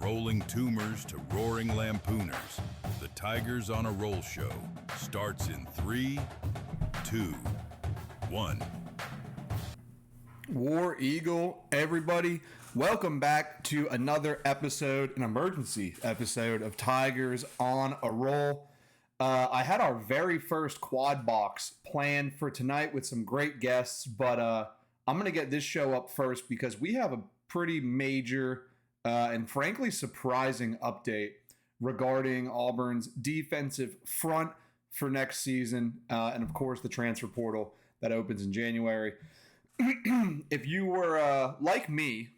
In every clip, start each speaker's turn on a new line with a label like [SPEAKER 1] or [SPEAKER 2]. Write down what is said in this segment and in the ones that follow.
[SPEAKER 1] rolling tumors to roaring lampooners, the Tigers on a Roll show starts in 3, 2, 1.
[SPEAKER 2] War Eagle, everybody. Welcome back to another episode, an emergency episode of Tigers on a Roll. I had our very first quad box planned for tonight with some great guests, but I'm going to get this show up first because we have a pretty major and frankly surprising update regarding Auburn's defensive front for next season, and of course the transfer portal that opens in January. If you were like me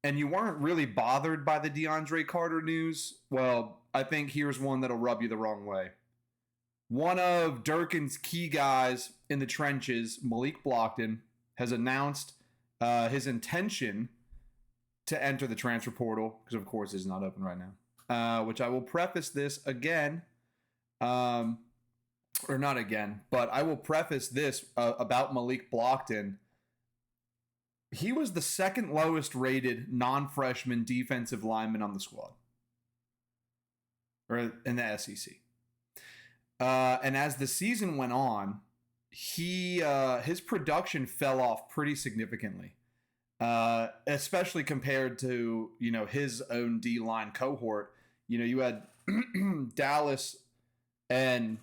[SPEAKER 2] and you weren't really bothered by the DeAndre Carter news, well, I think here's one that'll rub you the wrong way. One of Durkin's key guys in the trenches, Malik Blockton, has announced his intention to enter the transfer portal, because of course it's not open right now, which I will preface this again, or not again, but I will preface this about Malik Blockton. He was the second lowest rated non-freshman defensive lineman on the squad, or in the SEC. And as the season went on, his production fell off pretty significantly, especially compared to his own D-line cohort. You had Dallas and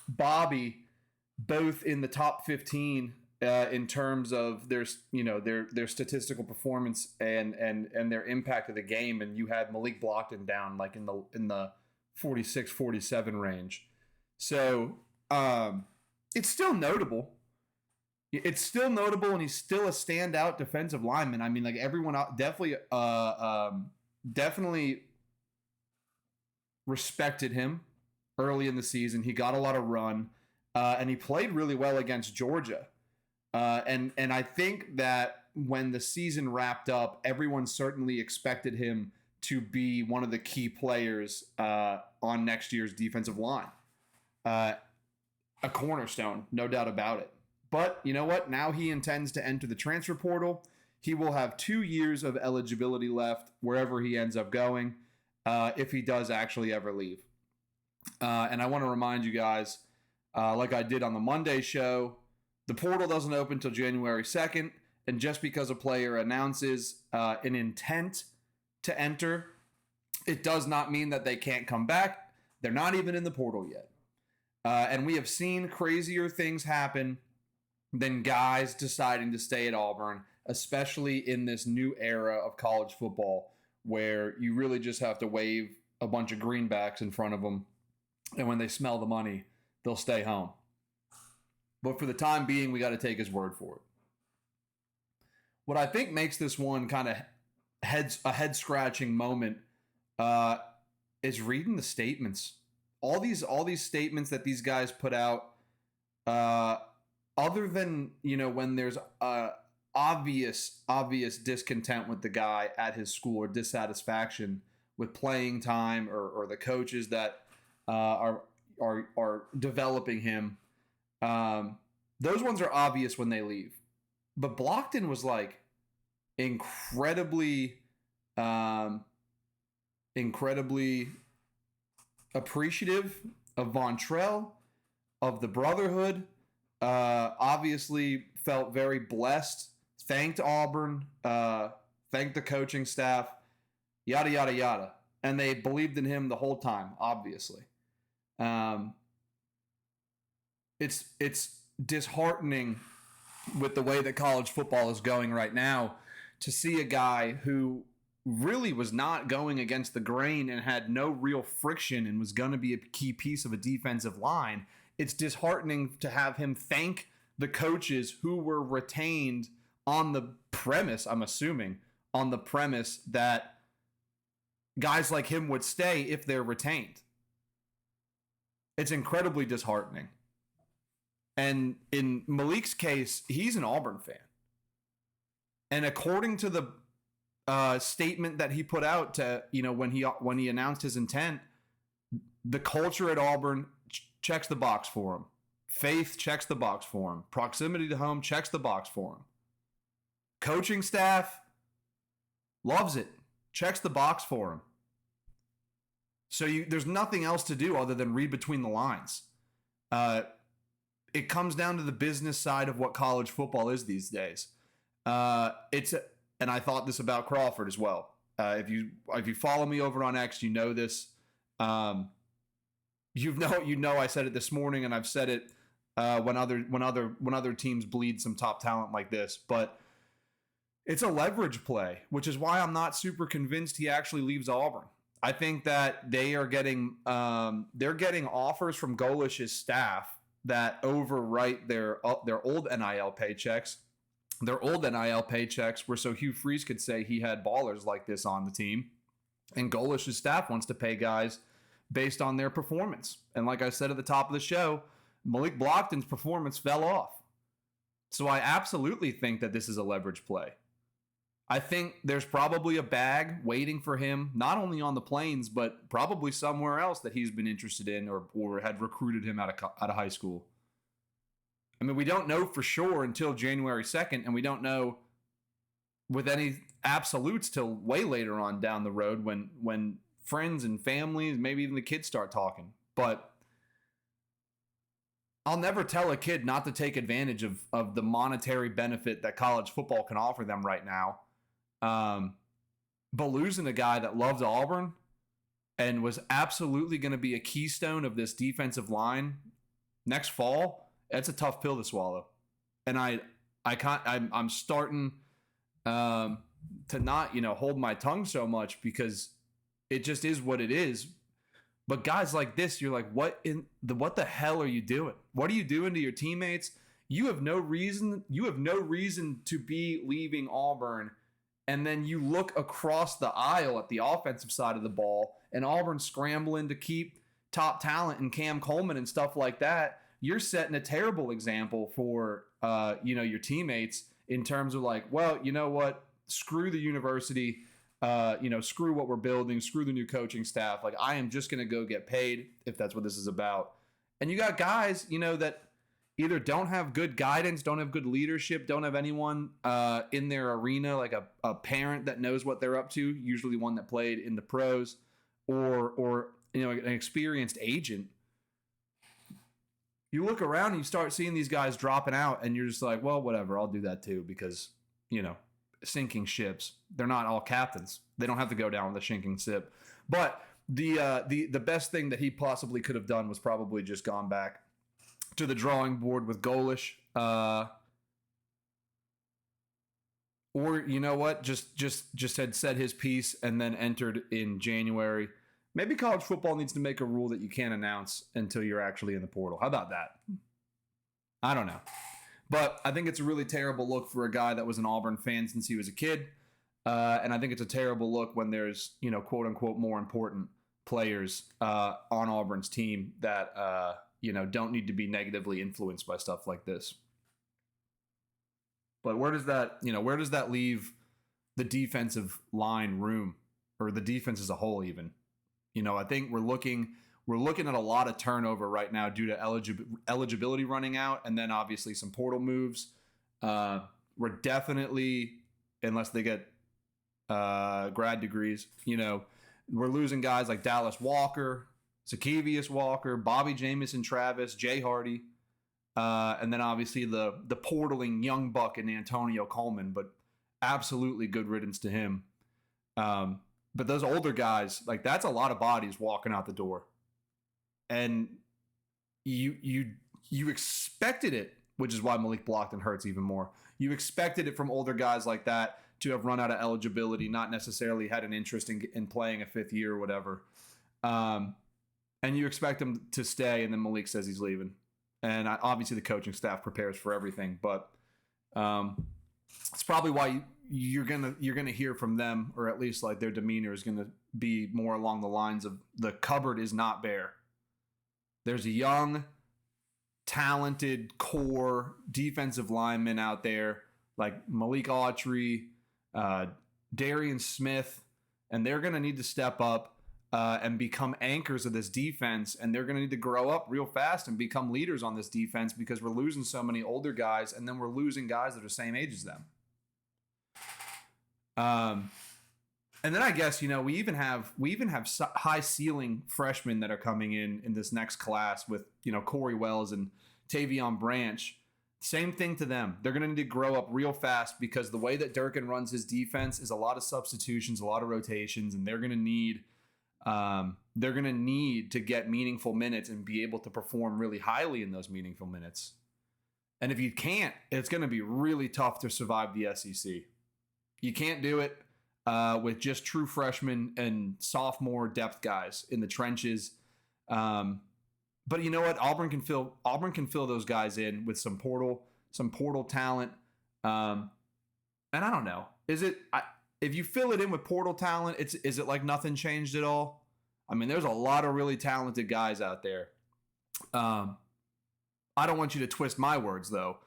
[SPEAKER 2] Bobby both in the top 15 in terms of their statistical performance and their impact of the game, and you had Malik Blockton down like in the 46-47 range. So it's still notable. It's still notable, and he's still a standout defensive lineman. I mean, like everyone definitely respected him early in the season. He got a lot of run, and he played really well against Georgia. And I think that when the season wrapped up, everyone certainly expected him to be one of the key players on next year's defensive line. A cornerstone, no doubt about it. But you know what? Now he intends to enter the transfer portal. He will have 2 years of eligibility left wherever he ends up going, if he does actually ever leave. And I want to remind you guys, like I did on the Monday show, the portal doesn't open until January 2nd. And just because a player announces an intent to enter, it does not mean that they can't come back. They're not even in the portal yet. And we have seen crazier things happen than guys deciding to stay at Auburn, especially in this new era of college football where you really just have to wave a bunch of greenbacks in front of them, and when they smell the money, they'll stay home. But for the time being, we got to take his word for it. What I think makes this one kind of a head-scratching moment is reading the statements. All these statements that these guys put out, other than when there's obvious discontent with the guy at his school or dissatisfaction with playing time or the coaches that are developing him, those ones are obvious when they leave. But Blockton was like incredibly appreciative of Vontrell, of the brotherhood, obviously felt very blessed, thanked Auburn, thanked the coaching staff, yada, yada, yada. And they believed in him the whole time, obviously. It's disheartening with the way that college football is going right now to see a guy who really was not going against the grain and had no real friction and was going to be a key piece of a defensive line. It's disheartening to have him thank the coaches who were retained on the premise, I'm assuming, on the premise that guys like him would stay if they're retained. It's incredibly disheartening. And in Malik's case, he's an Auburn fan. And according to the statement that he put out to, when he announced his intent, the culture at Auburn checks the box for him. Faith checks the box for him. Proximity to home checks the box for him. Coaching staff loves it, checks the box for him. So there's nothing else to do other than read between the lines. It comes down to the business side of what college football is these days. And I thought this about Crawford as well. If you follow me over on X, you know this. You know I said it this morning, and I've said it when other teams bleed some top talent like this. But it's a leverage play, which is why I'm not super convinced he actually leaves Auburn. I think that they are getting offers from Golish's staff that overwrite their old NIL paychecks. Their old NIL paychecks were so Hugh Freeze could say he had ballers like this on the team. And Golish's staff wants to pay guys based on their performance. And like I said at the top of the show, Malik Blockton's performance fell off. So I absolutely think that this is a leverage play. I think there's probably a bag waiting for him, not only on the Plains, but probably somewhere else that he's been interested in or had recruited him out of high school. I mean, we don't know for sure until January 2nd, and we don't know with any absolutes till way later on down the road when friends and families, maybe even the kids start talking. But I'll never tell a kid not to take advantage of the monetary benefit that college football can offer them right now. But losing a guy that loves Auburn and was absolutely going to be a keystone of this defensive line next fall, that's a tough pill to swallow. And I'm starting to not, hold my tongue so much because it just is what it is. But guys like this, you're like, what the hell are you doing? What are you doing to your teammates? You have no reason to be leaving Auburn. And then you look across the aisle at the offensive side of the ball, and Auburn scrambling to keep top talent and Cam Coleman and stuff like that. You're setting a terrible example for your teammates in terms of like, well, you know what? Screw the university. Screw what we're building. Screw the new coaching staff. Like, I am just going to go get paid if that's what this is about. And you got guys, that either don't have good guidance, don't have good leadership, don't have anyone in their arena, like a parent that knows what they're up to, usually one that played in the pros, or an experienced agent. You look around and you start seeing these guys dropping out, and you're just like, well, whatever, I'll do that too, because, sinking ships. They're not all captains. They don't have to go down with a sinking ship. But the best thing that he possibly could have done was probably just gone back to the drawing board with Golish, or you know what, just had said his piece and then entered in January. Maybe college football needs to make a rule that you can't announce until you're actually in the portal. How about that? I don't know, but I think it's a really terrible look for a guy that was an Auburn fan since he was a kid, and I think it's a terrible look when there's quote unquote more important players on Auburn's team that don't need to be negatively influenced by stuff like this. But where does that leave the defensive line room, or the defense as a whole even? I think we're looking at a lot of turnover right now due to eligibility running out, and then obviously some portal moves. We're definitely, unless they get grad degrees, we're losing guys like Dallas Walker, Zakevius Walker, Bobby Jamison Travis, Jay Hardy, and then obviously the portaling young buck in Antonio Coleman, but absolutely good riddance to him. But those older guys, like, that's a lot of bodies walking out the door. And you expected it, which is why Malik Blockton hurts even more. You expected it from older guys like that to have run out of eligibility, not necessarily had an interest in playing a fifth year or whatever. And you expect him to stay, and then Malik says he's leaving. And obviously the coaching staff prepares for everything, but it's probably why you're gonna hear from them, or at least like their demeanor is gonna be more along the lines of the cupboard is not bare. There's a young, talented core defensive lineman out there like Malik Autry, Darian Smith, and they're gonna need to step up and become anchors of this defense, and they're going to need to grow up real fast and become leaders on this defense, because we're losing so many older guys, and then we're losing guys that are the same age as them. And then I guess, we even have high ceiling freshmen that are coming in this next class with, Corey Wells and Tavion Branch. Same thing to them. They're going to need to grow up real fast because the way that Durkin runs his defense is a lot of substitutions, a lot of rotations, and they're going to need to get meaningful minutes and be able to perform really highly in those meaningful minutes. And if you can't, it's going to be really tough to survive the SEC. You can't do it with just true freshmen and sophomore depth guys in the trenches. But you know what? Auburn can fill those guys in with some portal talent. And I don't know. If you fill it in with portal talent, is it like nothing changed at all? I mean, there's a lot of really talented guys out there. I don't want you to twist my words though.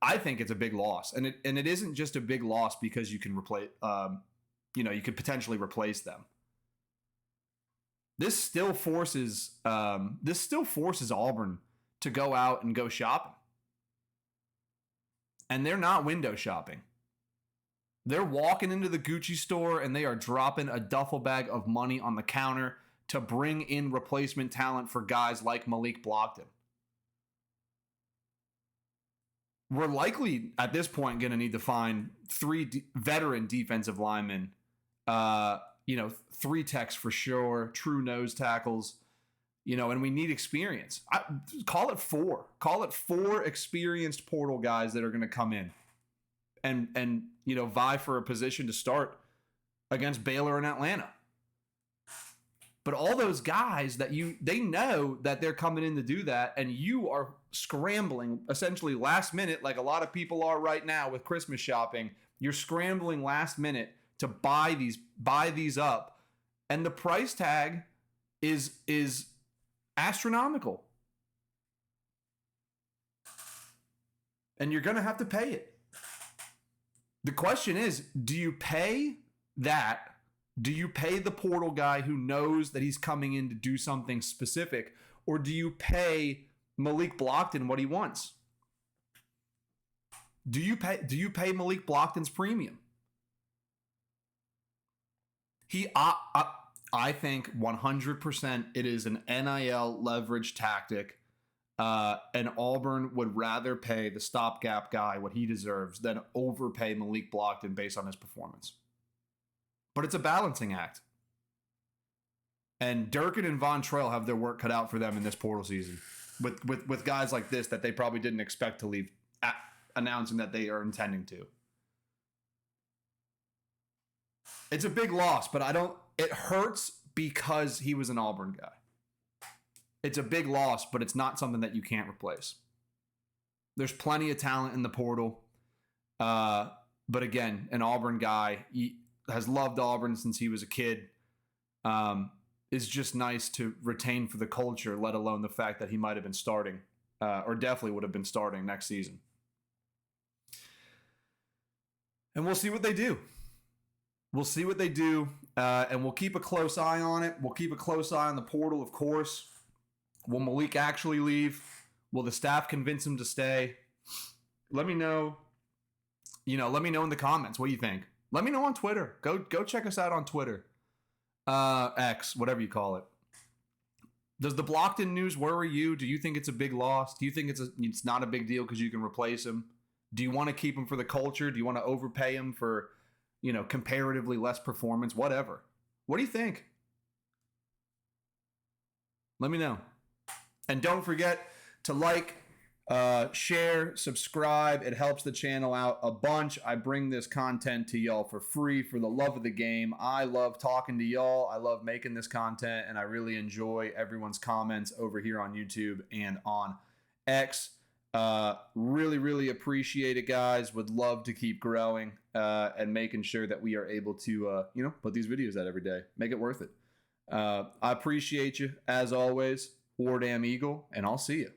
[SPEAKER 2] I think it's a big loss, and it isn't just a big loss because you can replace, you could potentially replace them. This still forces Auburn to go out and go shopping, and they're not window shopping. They're walking into the Gucci store and they are dropping a duffel bag of money on the counter to bring in replacement talent for guys like Malik Blockton. We're likely at this point going to need to find 3 veteran defensive linemen, 3 techs for sure, true nose tackles, and we need experience. Call it 4. Call it 4 experienced portal guys that are going to come in and vie for a position to start against Baylor and Atlanta. But all those guys they know that they're coming in to do that, and you are scrambling essentially last minute, like a lot of people are right now with Christmas shopping. You're scrambling last minute to buy these up, and the price tag is astronomical, and you're gonna have to pay it. The question is, do you pay that? Do you pay the portal guy who knows that he's coming in to do something specific, or do you pay Malik Blockton what he wants? Do you pay Malik Blockton's premium? I think 100% it is an NIL leverage tactic, and Auburn would rather pay the stopgap guy what he deserves than overpay Malik Blockton based on his performance. But it's a balancing act. And Durkin and Vontrell have their work cut out for them in this portal season with guys like this that they probably didn't expect to leave, announcing that they are intending to. It's a big loss, but it hurts because he was an Auburn guy. It's a big loss, but it's not something that you can't replace. There's plenty of talent in the portal. But again, an Auburn guy, has loved Auburn since he was a kid. Is just nice to retain for the culture, let alone the fact that he might have been starting, or definitely would have been starting next season. And we'll see what they do. And we'll keep a close eye on it. We'll keep a close eye on the portal, of course. Will Malik actually leave? Will the staff convince him to stay? Let me know. Let me know in the comments what you think. Let me know on Twitter. Go check us out on Twitter. X, whatever you call it. Does the Blockton news worry you? Do you think it's a big loss? Do you think it's not a big deal because you can replace him? Do you want to keep him for the culture? Do you want to overpay him for, comparatively less performance? Whatever. What do you think? Let me know. And don't forget to like, share, subscribe. It helps the channel out a bunch. I bring this content to y'all for free for the love of the game. I love talking to y'all. I love making this content, and I really enjoy everyone's comments over here on YouTube and on X. Really, really appreciate it, guys. Would love to keep growing and making sure that we are able to, put these videos out every day. Make it worth it. I appreciate you, as always. War Damn Eagle, and I'll see you.